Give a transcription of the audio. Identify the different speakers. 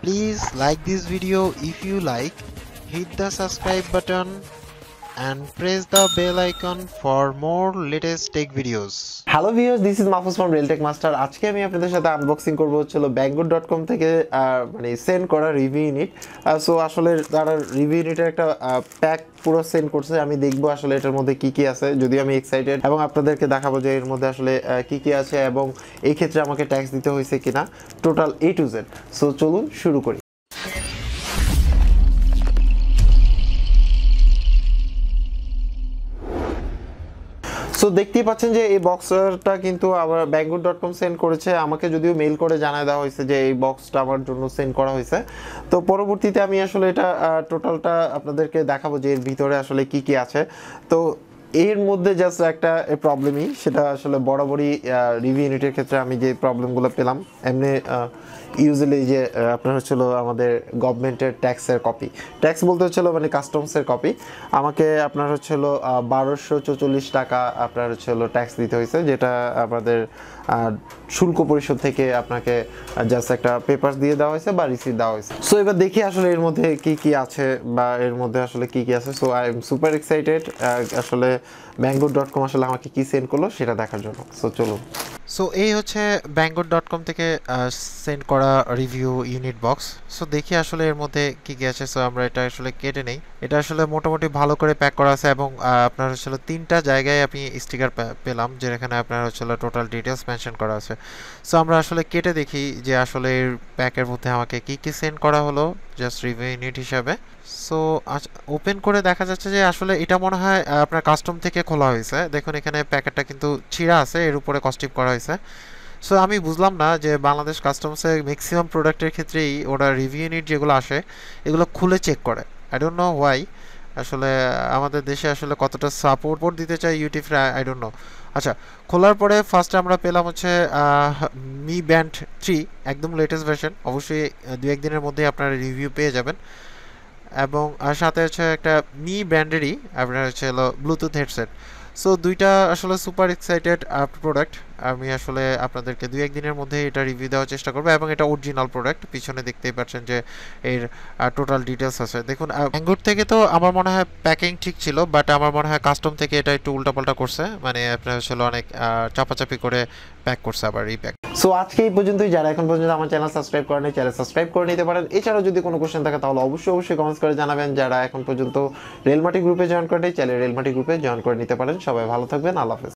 Speaker 1: Please like this video if you like, hit the subscribe button and press the bell icon for more latest tech videos.
Speaker 2: Hello viewers, this is Mahafuj from RealTech Master. আজকে আমি আপনাদের সাথে unboxing করব হলো banggood.com থেকে মানে send করা review unit. So আসলে তারা রিভিউ ইউনিটের একটা প্যাক পুরো সেন্ড করছে। আমি দেখব আসলে এটার মধ্যে কি কি আছে, যদি আমি এক্সাইটেড এবং আপনাদেরকে দেখাবো যে এর মধ্যে আসলে কি কি আছে এবং এই ক্ষেত্রে আমাকে ট্যাক্স দিতে হয়েছে কিনা, total A to Z। So চলুন শুরু করি। সো দেখতেই পাচ্ছেন যে এই বক্সটা কিন্তু আবার banggood.com সেন্ড করেছে আমাকে, যদিও মেইল করে জানায় দেওয়া হয়েছে যে এই বক্সটা আমার জন্য সেন্ড করা হয়েছে। তো পরবর্তীতে আমি আসলে এটা টোটালটা আপনাদেরকে দেখাবো যে এর ভিতরে আসলে কি কি আছে। তো এর মধ্যে জাস্ট একটা প্রবলেমই, সেটা আসলে বরাবরই রিভিউ ইউনিটের ক্ষেত্রে আমি যে প্রবলেমগুলো পেলাম, এমনি ইউজুয়ালি যে আপনার হচ্ছিল আমাদের গভর্নমেন্টের ট্যাক্সের কপি, ট্যাক্স বলতে হচ্ছিল মানে কাস্টমসের কপি, আমাকে আপনার হচ্ছিল 1244 টাকা আপনার হচ্ছিল ট্যাক্স দিতে হয়েছে, যেটা আমাদের শুল্ক পরিশোধ থেকে আপনাকে জাস্ট একটা পেপার দিয়ে দেওয়া হয়েছে বা রিসিট দেওয়া হয়েছে। সো এবার দেখি আসলে এর মধ্যে কি কি আছে বা এর মধ্যে আসলে কি কি আছে। So I am super excited আসলে banggood.com আসলে আমাকে কি সেন্ড করলো সেটা দেখার জন্য। সো চলুন।
Speaker 1: সো এই হচ্ছে banggood.com থেকে সেন্ড করা রিভিউ ইউনিট বক্স। সো দেখি আসলে এর মধ্যে কি কি আছে। সো আমরা এটা আসলে কেটে নেই। এটা আসলে মোটামুটি ভালো করে প্যাক করা আছে এবং আপনার হচ্ছিল 3টা জায়গায় আপনি স্টিকার পেলাম, যেখানে আপনার হচ্ছিল টোটাল ডিটেলস মেনশন করা আছে। সো আমরা আসলে কেটে দেখি যে আসলে এর প্যাকের মধ্যে আমাকে কি কি সেন্ড করা হলো জাস্ট রিভিউ ইউনিট হিসাবে। সো ওপেন করে দেখা যাচ্ছে যে আসলে এটা মনে হয় আপনার কাস্টম থেকে খোলা হয়েছে। দেখুন এখানে প্যাকেটটা কিন্তু ছিঁড়া আছে, এর উপরে কস্টিপ করা হয়েছে। সো আমি বুঝলাম না যে বাংলাদেশ কাস্টমসে ম্যাক্সিমাম প্রোডাক্টের ক্ষেত্রেই ওরা রিভিউ ইউনিট যেগুলো আসে এগুলো খুলে চেক করে। আই ডোন্ট নো হোয়াই, আসলে আমাদের দেশে আসলে কতটা সাপোর্ট দিতে চাই ইউটিউব, আই ডোন্ট নো। আচ্ছা, খোলার পরে ফার্স্টে আমরা পেলাম হচ্ছে মি ব্যান্ড 3, একদম লেটেস্ট ভার্সন। অবশ্যই 2-1 দিনের মধ্যেই আপনারা রিভিউ পেয়ে যাবেন। এবং সাথে হচ্ছে একটা মি ব্র্যান্ডেরই আপনার হচ্ছে হলো ব্লুটুথ হেডসেট। সো দুইটা আসলে সুপার এক্সাইটেড প্রোডাক্ট। আমি আসলে আপনাদেরকে 2-1 দিনের মধ্যে এটা রিভিউ দেওয়ার চেষ্টা করবো এবং এটা অরিজিনাল প্রোডাক্ট। পিছনে দেখতেই পাচ্ছেন যে এর টোটাল ডিটেলস আছে। দেখুন banggood থেকে তো আমার মনে হয় প্যাকিং ঠিক ছিল, বাট আমার মনে হয় কাস্টম থেকে এটা একটু উল্টাপাল্টা করছে, মানে আপনার আসলে অনেক চাপাচাপি করে প্যাক করছে আবার এই প্যাক।
Speaker 2: সো আজকে এই পর্যন্তই। যারা এখন পর্যন্ত আমার চ্যানেল সাবস্ক্রাইব করেনি, চ্যানেল সাবস্ক্রাইব করে নিতে পারেন। এছাড়াও যদি কোনো কোশ্চেন থাকে তাহলে অবশ্যই কমেন্টস করে জানাবেন। যারা এখন পর্যন্ত রেলমাটি গ্রুপে জয়েন করেনি, চ্যানেল রেলমাটি গ্রুপে জয়েন করে নিতে পারেন। সবাই ভালো থাকবেন, আল্লাহ হাফেজ।